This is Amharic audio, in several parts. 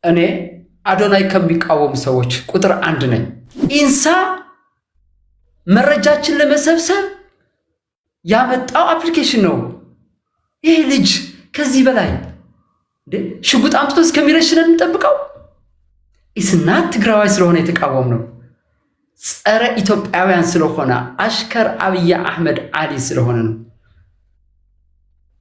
እኔ አዶናይ ከሚቃወሙ ሰዎች ቁጥር 1 ነኝ። ኢንሳ መረጃችን ለመሰብሰብ ያመጣው አፕሊኬሽን ነው። ይሄ ልጅ ከዚህ በላይ ሽጉጥ አምጥቶ እስከሚረሽነን እንጠብቀው? ኢስና ትግራዋይ ስለሆነ የተቃወም ነው። ጸረ ኢትዮጵያውያን ስለሆነ አሽከር አብይ አህመድ አሊ ስለሆነ ነው።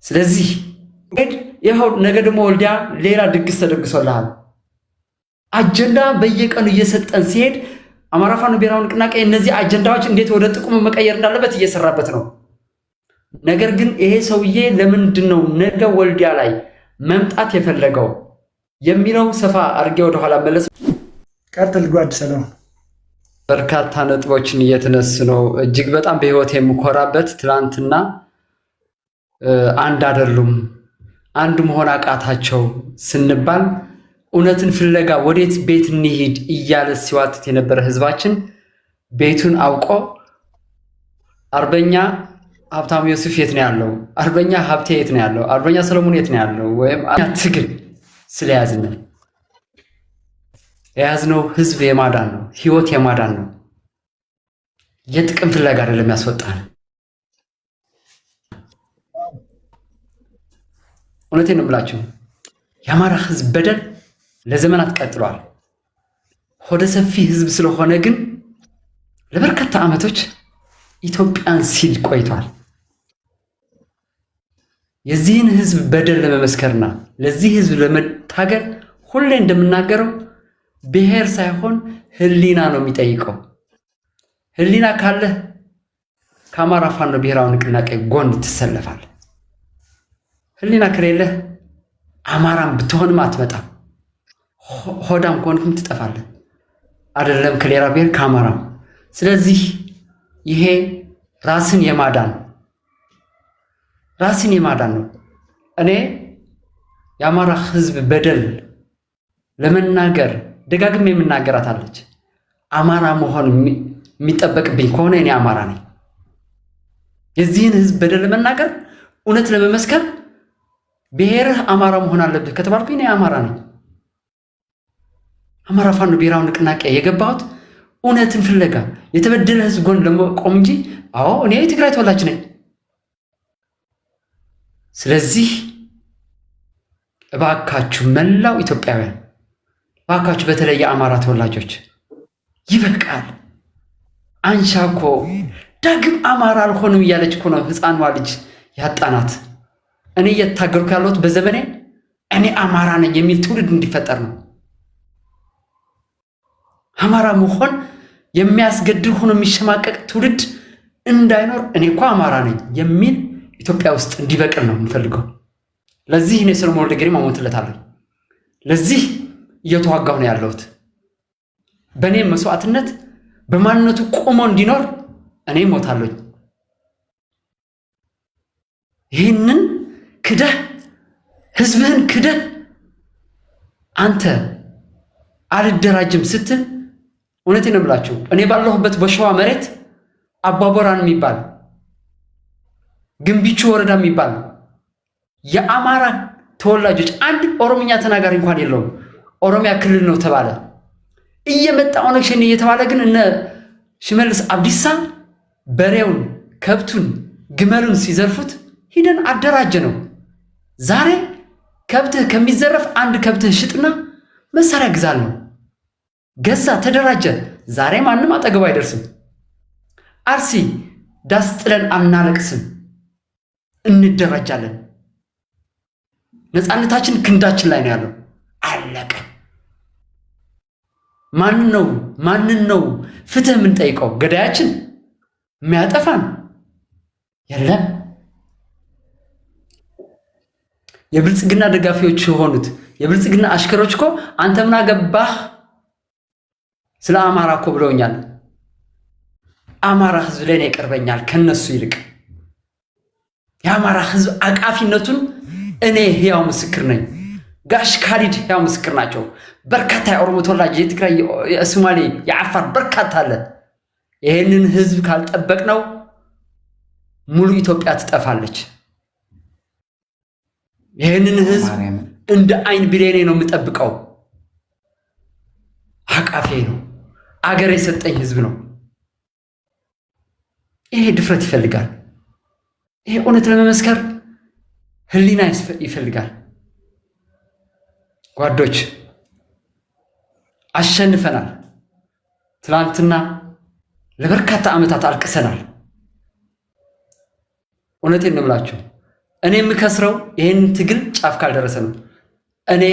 ስለዚህ ይኸው ነገ ደግሞ ወልዲያ ሌላ ድግስ ተደግሶልሃል። አጀንዳ በየቀኑ እየሰጠን ሲሄድ አማራ ፋኖ ብሔራዊ ንቅናቄ እነዚህ አጀንዳዎች እንዴት ወደ ጥቅሙ መቀየር እንዳለበት እየሰራበት ነው። ነገር ግን ይሄ ሰውዬ ለምንድነው ነገ ወልዲያ ላይ መምጣት የፈለገው የሚለው ሰፋ አድርጌ ወደ ኋላ መለስ። ቀጥል ጓድ ሰላም። በርካታ ነጥቦችን እየተነሱ ነው። እጅግ በጣም በህይወት የምኮራበት ትላንትና አንድ አይደሉም አንድ መሆን አቃታቸው ስንባል እውነትን ፍለጋ ወዴት ቤት እንሂድ እያለ ሲዋትት የነበረ ህዝባችን ቤቱን አውቆ አርበኛ ሀብታሙ ዮሴፍ የት ነው ያለው? አርበኛ ሀብቴ የት ነው ያለው? አርበኛ ሰለሞን የት ነው ያለው? ወይም ትግል ስለያዝን የያዝነው ህዝብ የማዳን ነው፣ ህይወት የማዳን ነው። የጥቅም ፍለጋ አይደለም ያስወጣን። እውነቴን ነው የምላችሁ፣ የአማራ ህዝብ በደል ለዘመናት ቀጥሏል። ሆደ ሰፊ ህዝብ ስለሆነ ግን ለበርካታ ዓመቶች ኢትዮጵያን ሲል ቆይቷል። የዚህን ህዝብ በደል ለመመስከርና ለዚህ ህዝብ ለመታገል ሁሌ እንደምናገረው ብሔር ሳይሆን ህሊና ነው የሚጠይቀው። ህሊና ካለህ ከአማራ ፋኖ ብሔራዊ ንቅናቄ ጎን ትሰለፋል። ህሊና ከሌለህ አማራም ብትሆንም አትመጣም። ሆዳም ከሆንክም ትጠፋለህ። አይደለም ከሌላ ብሔር ከአማራም። ስለዚህ ይሄ ራስን የማዳን ነው። እኔ የአማራ ህዝብ በደል ለመናገር ደጋግሜ የምናገራት አለች። አማራ መሆን የሚጠበቅብኝ ከሆነ እኔ አማራ ነኝ። የዚህን ህዝብ በደል ለመናገር እውነት ለመመስከር ብሔርህ አማራ መሆን አለብህ ከተባልኩኝ እኔ አማራ ነኝ። አማራ ፋኖ ብሔራዊ ንቅናቄ የገባሁት እውነትን ፍለጋ የተበደለ ህዝብ ጎን ለመቆም እንጂ አዎ እኔ የትግራይ ተወላጅ ነኝ። ስለዚህ እባካችሁ መላው ኢትዮጵያውያን፣ እባካችሁ በተለይ የአማራ ተወላጆች ይበቃል። አንሻኮ ዳግም አማራ አልሆንም እያለች እኮ ነው ህፃኗ ልጅ ያጣናት። እኔ እየታገልኩ ያለሁት በዘመኔ እኔ አማራ ነኝ የሚል ትውልድ እንዲፈጠር ነው። አማራ መሆን የሚያስገድል ሆኖ የሚሸማቀቅ ትውልድ እንዳይኖር እኔ እኮ አማራ ነኝ የሚል ኢትዮጵያ ውስጥ እንዲበቅል ነው የምፈልገው። ለዚህ እኔ ሰለሞን ወልደ ገሪማ እሞትለታለሁ። ለዚህ እየተዋጋሁ ነው ያለሁት። በእኔ መስዋዕትነት በማንነቱ ቆሞ እንዲኖር እኔ እሞታለሁ። ይህንን ክደህ ህዝብህን ክደህ አንተ አልደራጅም ስትል እውነቴን ነው የምላችሁ፣ እኔ ባለሁበት በሸዋ መሬት አባቦራን የሚባል ግንቢቹ ወረዳ የሚባል የአማራ ተወላጆች አንድ ኦሮምኛ ተናጋሪ እንኳን የለውም። ኦሮሚያ ክልል ነው ተባለ። እየመጣ ኦነግ ሸኔ እየተባለ ግን እነ ሽመልስ አብዲሳ በሬውን፣ ከብቱን፣ ግመሉን ሲዘርፉት ሂደን አደራጀ ነው። ዛሬ ከብትህ ከሚዘረፍ አንድ ከብትህ ሽጥና መሳሪያ ግዛል ነው። ገዛ፣ ተደራጀ። ዛሬ ማንም አጠገቡ አይደርስም። አርሲ ዳስ ጥለን አናለቅስም፣ እንደራጃለን። ነፃነታችን ክንዳችን ላይ ነው ያለው። አለቀ። ማንን ነው ፍትህ የምንጠይቀው? ገዳያችን የሚያጠፋን የለም። የብልጽግና ደጋፊዎች የሆኑት የብልጽግና አሽከሮች እኮ አንተ ምን አገባህ ስለ አማራ እኮ ብለውኛል። አማራ ህዝብ ለኔ ይቀርበኛል ከነሱ ይልቅ። የአማራ ህዝብ አቃፊነቱን እኔ ህያው ምስክር ነኝ። ጋሽ ካሊድ ህያው ምስክር ናቸው። በርካታ የኦሮሞ ተወላጅ፣ የትግራይ፣ የሶማሌ፣ የአፋር በርካታ አለ። ይሄንን ህዝብ ካልጠበቅነው ሙሉ ኢትዮጵያ ትጠፋለች። ይሄንን ህዝብ እንደ አይን ብሌኔ ነው የምጠብቀው። አቃፌ ነው። አገር የሰጠኝ ህዝብ ነው። ይሄ ድፍረት ይፈልጋል። ይሄ እውነት ለመመስከር ህሊና ይፈልጋል። ጓዶች አሸንፈናል። ትላንትና ለበርካታ ዓመታት አልቅሰናል። እውነቴን ነው የምላችሁ። እኔ የምከስረው ይሄን ትግል ጫፍ ካልደረሰ ነው። እኔ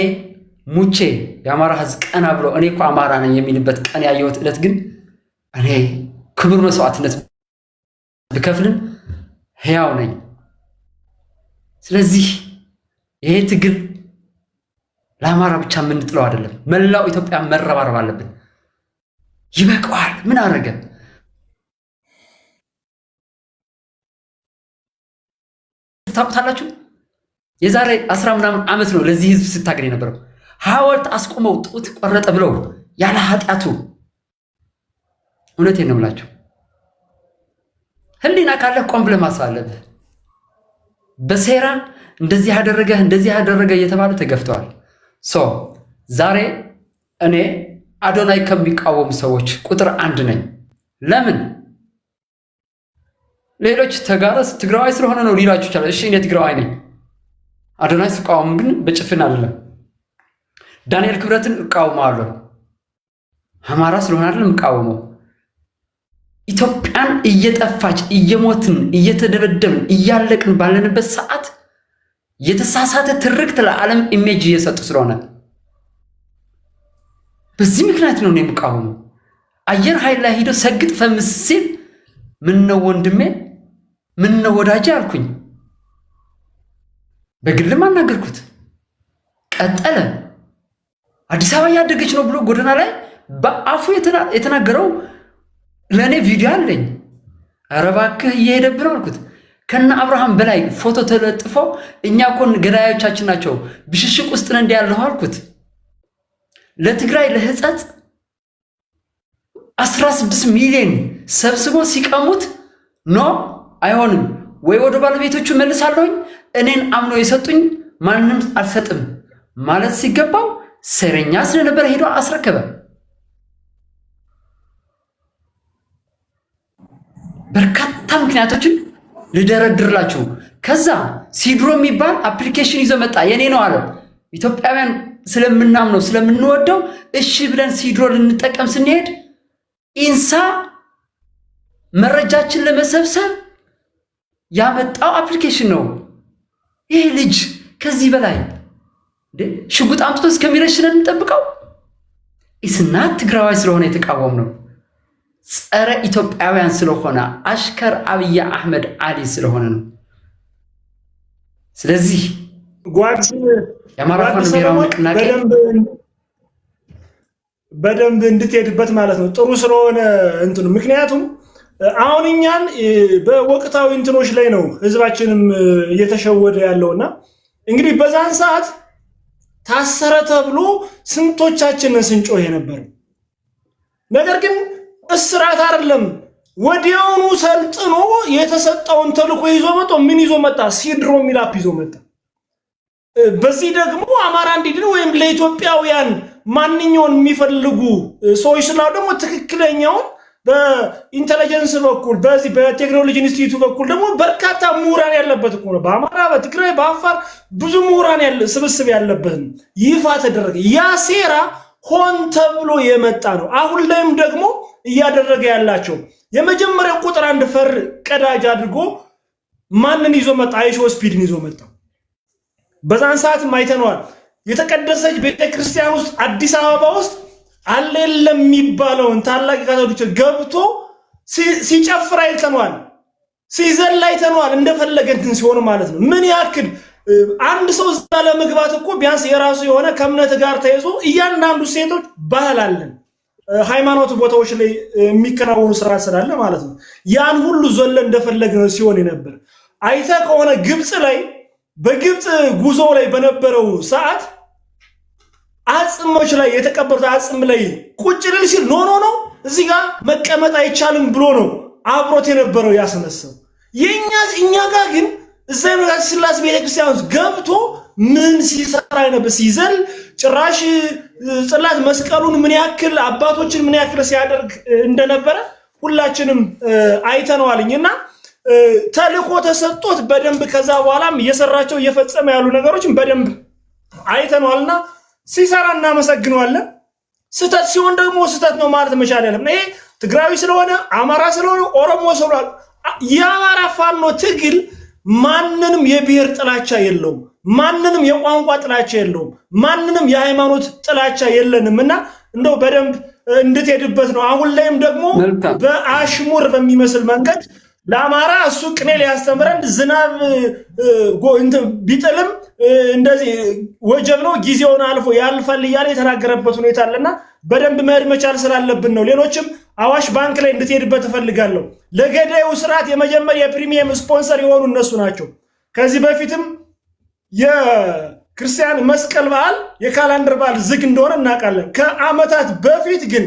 ሙቼ የአማራ ህዝብ ቀና ብሎ እኔ እኮ አማራ ነኝ የሚልበት ቀን ያየሁት ዕለት ግን እኔ ክቡር መስዋዕትነት ብከፍልን ሕያው ነኝ። ስለዚህ ይሄ ትግል ለአማራ ብቻ የምንጥለው አይደለም። መላው ኢትዮጵያ መረባረብ አለብን። ይበቃዋል። ምን አደረገ? ታውቁታላችሁ። የዛሬ 10 ምናምን ዓመት ነው ለዚህ ህዝብ ስታገል የነበረው። ሐውልት አስቆመው ጡት ቆረጠ ብለው ያለ ኃጢአቱ። እውነቴን ነው የምላችሁ። ህሊና ካለህ ቆም ብለህ ማሰብ አለብህ። በሴራ እንደዚህ ያደረገ እየተባለ ተገፍተዋል። ዛሬ እኔ አዶናይ ከሚቃወሙ ሰዎች ቁጥር 1 ነኝ። ለምን? ሌሎች ተጋረስ ትግራዋይ ስለሆነ ነው ሊላችሁ ይችላል። እሺ እኔ ትግራዋይ ነኝ። አዶናይ ስቃወም ግን በጭፍን አይደለም። ዳንኤል ክብረትን እቃወማለሁ። አማራ ስለሆነ አይደለም እቃወመው። ኢትዮጵያን እየጠፋች እየሞትን እየተደበደብን እያለቅን ባለንበት ሰዓት የተሳሳተ ትርክት ለዓለም ኢሜጅ እየሰጡ ስለሆነ በዚህ ምክንያት ነው የምቃወመው። አየር ኃይል ላይ ሄዶ ሰግጥ ፈምስ ሲል ምን ነው ወንድሜ፣ ምን ነው ወዳጄ አልኩኝ። በግልም አናገርኩት። ቀጠለ። አዲስ አበባ ያደገች ነው ብሎ ጎዳና ላይ በአፉ የተናገረው ለእኔ ቪዲዮ አለኝ። ኧረ እባክህ እየሄደብን አልኩት። ከነ አብርሃም በላይ ፎቶ ተለጥፎ እኛ እኮ ገዳዮቻችን ናቸው ብሽሽቅ ውስጥ ነን ያለው አልኩት። ለትግራይ ለህፃጽ 16 ሚሊዮን ሰብስቦ ሲቀሙት ኖ አይሆንም ወይ ወደ ባለቤቶቹ መልሳለሁኝ እኔን አምኖ የሰጡኝ ማንንም አልሰጥም ማለት ሲገባው ሰረኛ ስለነበረ ሄዶ አስረከበ። በርካታ ምክንያቶችን ልደረድርላችሁ። ከዛ ሲድሮ የሚባል አፕሊኬሽን ይዞ መጣ። የኔ ነው አለ። ኢትዮጵያውያን ስለምናምነው ስለምንወደው እሺ ብለን ሲድሮ ልንጠቀም ስንሄድ ኢንሳ መረጃችን ለመሰብሰብ ያመጣው አፕሊኬሽን ነው። ይሄ ልጅ ከዚህ በላይ ሽጉጥ አምጥቶ እስከሚረሽን እንጠብቀው? ኢስናት ትግራዋይ ስለሆነ የተቃወም ነው። ጸረ ኢትዮጵያውያን ስለሆነ አሽከር አብይ አህመድ አሊ ስለሆነ ነው። ስለዚህ የአማራ ፋኖ ብሔራዊ ንቅናቄ በደንብ እንድትሄድበት ማለት ነው። ጥሩ ስለሆነ እንትኑ ምክንያቱም አሁን እኛን በወቅታዊ እንትኖች ላይ ነው ህዝባችንም እየተሸወደ ያለውና እንግዲህ በዛን ሰዓት ታሰረ ተብሎ ስንቶቻችንን ስንጮህ ነበር። ነገር ግን እስራት አይደለም፣ ወዲያውኑ ሰልጥኖ የተሰጠውን ተልኮ ይዞ መጣ። ምን ይዞ መጣ? ሲድሮ የሚል አፕ ይዞ መጣ። በዚህ ደግሞ አማራ እንዲድን ወይም ለኢትዮጵያውያን ማንኛውን የሚፈልጉ ሰዎች ስላው ደግሞ ትክክለኛውን በኢንተለጀንስ በኩል በዚህ በቴክኖሎጂ ኢንስቲትዩት በኩል ደግሞ በርካታ ምሁራን ያለበት እኮ ነው። በአማራ በትግራይ በአፋር ብዙ ምሁራን ስብስብ ያለበት ይፋ ተደረገ። ያ ሴራ ሆን ተብሎ የመጣ ነው። አሁን ላይም ደግሞ እያደረገ ያላቸው የመጀመሪያው ቁጥር 1 ፈር ቀዳጅ አድርጎ ማንን ይዞ መጣ? አይሾ ስፒድን ይዞ መጣ። በዛን ሰዓት አይተነዋል። የተቀደሰች ቤተክርስቲያን ውስጥ አዲስ አበባ ውስጥ አለ የለም የሚባለውን ታላቅ ካቶሊክ ገብቶ ሲጨፍር አይተነዋል፣ ሲዘል አይተነዋል። እንደፈለገ እንትን ሲሆን ማለት ነው። ምን ያክል አንድ ሰው እዛ ለመግባት እኮ ቢያንስ የራሱ የሆነ ከእምነት ጋር ተይዞ እያንዳንዱ ሴቶች ባህል አለን፣ ሃይማኖት ቦታዎች ላይ የሚከናወኑ ስራ ስላለ ማለት ነው። ያን ሁሉ ዘለ እንደፈለገ ነው ሲሆን ነበር። አይተ ከሆነ ግብጽ ላይ በግብጽ ጉዞ ላይ በነበረው ሰዓት አጽሞች ላይ የተቀበሩት አጽም ላይ ቁጭ ልል ሲል ኖ እዚህ ጋር መቀመጥ አይቻልም ብሎ ነው አብሮት የነበረው ያስነሳው። እኛ ጋር ግን እዛ ነው ስላሴ ቤተክርስቲያን ውስጥ ገብቶ ምን ሲሰራ ነበር ሲዘል ጭራሽ ጽላት መስቀሉን ምን ያክል አባቶችን ምን ያክል ሲያደርግ እንደነበረ ሁላችንም አይተነዋልኝና ተልኮ ተሰጥቶት በደንብ ከዛ በኋላም እየሰራቸው እየፈጸመ ያሉ ነገሮችን በደንብ አይተነዋልና ሲሰራ እናመሰግነዋለን። ስተት ሲሆን ደግሞ ስተት ነው ማለት መቻል ያለም ይሄ ትግራዊ ስለሆነ አማራ ስለሆነ ኦሮሞ ስለሆነ የአማራ ፋኖ ትግል ማንንም የብሔር ጥላቻ የለውም፣ ማንንም የቋንቋ ጥላቻ የለውም፣ ማንንም የሃይማኖት ጥላቻ የለንምና እንደው በደንብ እንድትሄድበት ነው። አሁን ላይም ደግሞ በአሽሙር በሚመስል መንገድ ለአማራ እሱ ቅኔ ሊያስተምረን ዝናብ ቢጥልም እንደዚህ ወጀብ ነው ጊዜውን አልፎ ያልፋል እያለ የተናገረበት ሁኔታ አለና በደንብ መሄድ መቻል ስላለብን ነው። ሌሎችም አዋሽ ባንክ ላይ እንድትሄድበት እፈልጋለሁ። ለገዳዩ ስርዓት የመጀመሪያ የፕሪሚየም ስፖንሰር የሆኑ እነሱ ናቸው። ከዚህ በፊትም የክርስቲያን መስቀል በዓል የካላንደር በዓል ዝግ እንደሆነ እናውቃለን። ከዓመታት በፊት ግን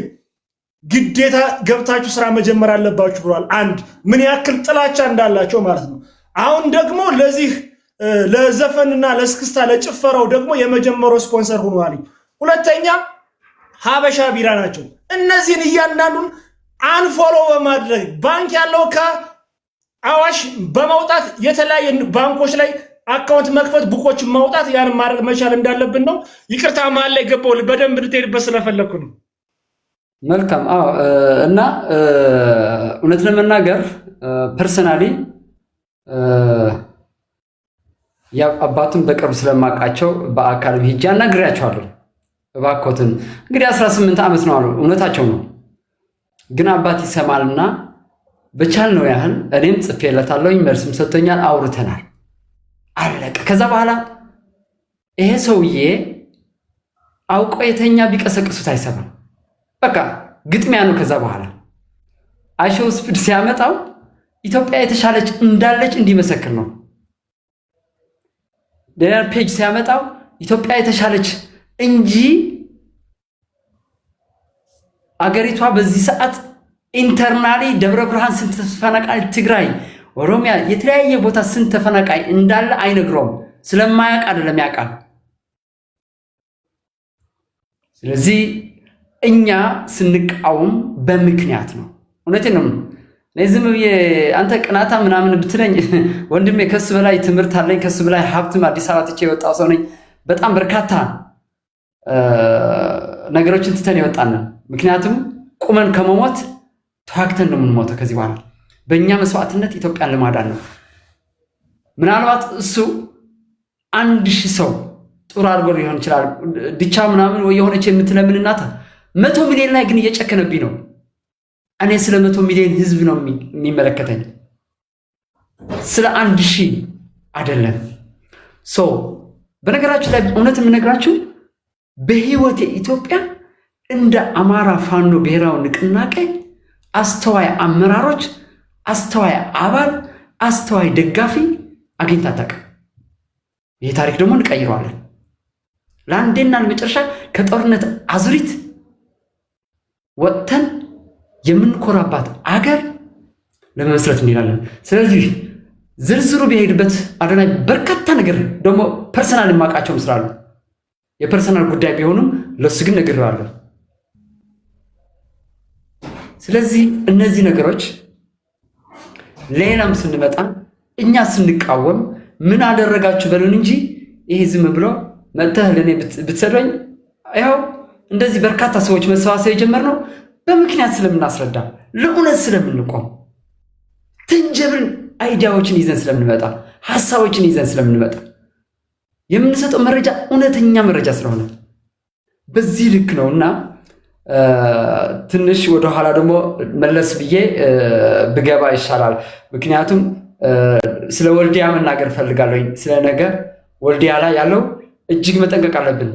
ግዴታ ገብታችሁ ስራ መጀመር አለባችሁ ብሏል። አንድ ምን ያክል ጥላቻ እንዳላቸው ማለት ነው። አሁን ደግሞ ለዚህ ለዘፈንና ለስክስታ ለጭፈራው ደግሞ የመጀመሪያው ስፖንሰር ሆኗል። ሁለተኛ ሀበሻ ቢራ ናቸው። እነዚህን እያንዳንዱን አንፎሎ በማድረግ ባንክ ያለው ከአዋሽ በማውጣት የተለያየ ባንኮች ላይ አካውንት መክፈት ቡኮችን ማውጣት ያን ማድረግ መቻል እንዳለብን ነው። ይቅርታ መሀል ላይ ገባው በደንብ እንድትሄድበት ስለፈለኩ ነው። መልካም እና እውነት ለመናገር ፐርሰናሊ አባቱን በቅርብ ስለማውቃቸው በአካል ሄጄ አናግሬያቸዋለሁ። እባክዎትን እንግዲህ 18 ዓመት ነው አሉ። እውነታቸው ነው። ግን አባት ይሰማልና በቻልነው ያህል እኔም ጽፌለታለሁ፣ መልስም ሰጥቶኛል፣ አውርተናል፣ አለቀ። ከዛ በኋላ ይሄ ሰውዬ አውቆ የተኛ ቢቀሰቅሱት አይሰማም። በቃ ግጥሚያ ነው። ከዛ በኋላ አሸው ስፒድ ሲያመጣው ኢትዮጵያ የተሻለች እንዳለች እንዲመሰክር ነው። ዴናር ፔጅ ሲያመጣው ኢትዮጵያ የተሻለች እንጂ አገሪቷ በዚህ ሰዓት ኢንተርናሊ ደብረ ብርሃን ስንት ተፈናቃይ፣ ትግራይ፣ ኦሮሚያ የተለያየ ቦታ ስንት ተፈናቃይ እንዳለ አይነግረውም። ስለማያውቅ አይደለም ያውቃል። ስለዚህ እኛ ስንቃወም በምክንያት ነው። እውነቴን ነው። ዝም ብዬ አንተ ቅናታ ምናምን ብትለኝ ወንድሜ ከሱ በላይ ትምህርት አለኝ፣ ከሱ በላይ ሀብትም አዲስ አበባ ትቼ የወጣው ሰው ነኝ። በጣም በርካታ ነገሮችን ትተን የወጣንን። ምክንያቱም ቁመን ከመሞት ተዋግተን ነው የምንሞተው። ከዚህ በኋላ በእኛ መስዋዕትነት ኢትዮጵያን ለማዳን ነው። ምናልባት እሱ 1000 ሰው ጡር አድርጎ ሊሆን ይችላል ድቻ ምናምን ወይ የሆነች የምትለምን እናት 100 ሚሊዮን ላይ ግን እየጨከነብኝ ነው። እኔ ስለ 100 ሚሊዮን ህዝብ ነው የሚመለከተኝ፣ ስለ 1000 አይደለም። በነገራችሁ ላይ እውነት የምነግራችሁ በህይወቴ ኢትዮጵያ እንደ አማራ ፋኖ ብሔራዊ ንቅናቄ አስተዋይ አመራሮች፣ አስተዋይ አባል፣ አስተዋይ ደጋፊ አግኝታ አታውቅም። ይህ ታሪክ ደግሞ እንቀይረዋለን። ለአንዴና ለመጨረሻ ከጦርነት አዙሪት ወጥተን የምንኮራባት አገር ለመመስረት እንላለን። ስለዚህ ዝርዝሩ ቢሄድበት አዶናይ በርካታ ነገር ደግሞ ፐርሰናል የማውቃቸው ስላሉ የፐርሰናል ጉዳይ ቢሆኑም ለሱ ግን ነግሬዋለሁ። ስለዚህ እነዚህ ነገሮች ሌላም ስንመጣ እኛ ስንቃወም ምን አደረጋችሁ በሉን እንጂ ይሄ ዝም ብሎ መጥተህ ለኔ ብትሰደኝ ያው እንደዚህ በርካታ ሰዎች መሰባሰብ የጀመርነው በምክንያት ስለምናስረዳ፣ ለእውነት ስለምንቆም፣ ትንጀብን አይዲያዎችን ይዘን ስለምንመጣ፣ ሐሳቦችን ይዘን ስለምንመጣ የምንሰጠው መረጃ እውነተኛ መረጃ ስለሆነ በዚህ ልክ ነውና ትንሽ ወደ ኋላ ደግሞ መለስ ብዬ ብገባ ይሻላል። ምክንያቱም ስለ ወልዲያ መናገር ፈልጋለሁ። ስለ ነገ ወልዲያ ላይ ያለው እጅግ መጠንቀቅ አለብን።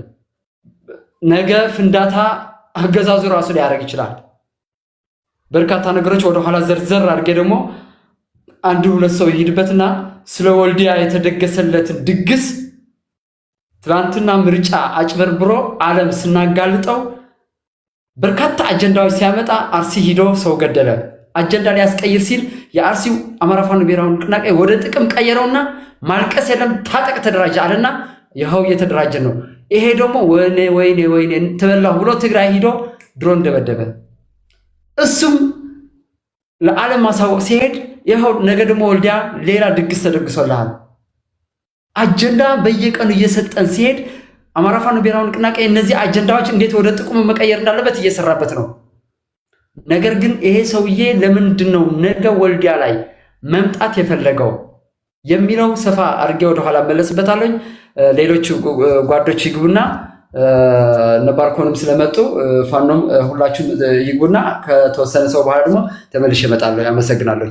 ነገ ፍንዳታ አገዛዙ ራሱ ሊያደርግ ይችላል። በርካታ ነገሮች ወደ ኋላ ዘርዘር አድርጌ ደግሞ አንድ ሁለት ሰው ይሄድበትና ስለ ወልዲያ የተደገሰለትን ድግስ ትናንትና ምርጫ አጭበርብሮ ዓለም ስናጋልጠው በርካታ አጀንዳዎች ሲያመጣ አርሲ ሂዶ ሰው ገደለ። አጀንዳ ሊያስቀይር ሲል የአርሲው አማራ ፋኖ ብሔራዊ ንቅናቄ ወደ ጥቅም ቀየረውና ማልቀስ የለም ታጠቅ ተደራጀ አለና ይኸው እየተደራጀ ነው። ይሄ ደግሞ ወይኔ ተበላሁ ብሎ ትግራይ ሂዶ ድሮን ደበደበ። እሱም ለዓለም ማሳወቅ ሲሄድ ይኸው ነገ ደግሞ ወልዲያ ሌላ ድግስ ተደግሶልሃል። አጀንዳ በየቀኑ እየሰጠን ሲሄድ አማራ ፋኖ ብሔራዊ ንቅናቄ እነዚህ አጀንዳዎች እንዴት ወደ ጥቅሙ መቀየር እንዳለበት እየሰራበት ነው። ነገር ግን ይሄ ሰውዬ ለምንድን ነው ነገ ወልዲያ ላይ መምጣት የፈለገው የሚለው ሰፋ አድርጌ ወደኋላ መለስበታለሁ። ሌሎች ጓዶች ይግቡና ነባርኮንም ስለመጡ ፋኖም ሁላችሁም ይግቡና ከተወሰነ ሰው በኋላ ደግሞ ተመልሼ እመጣለሁ። አመሰግናለሁ።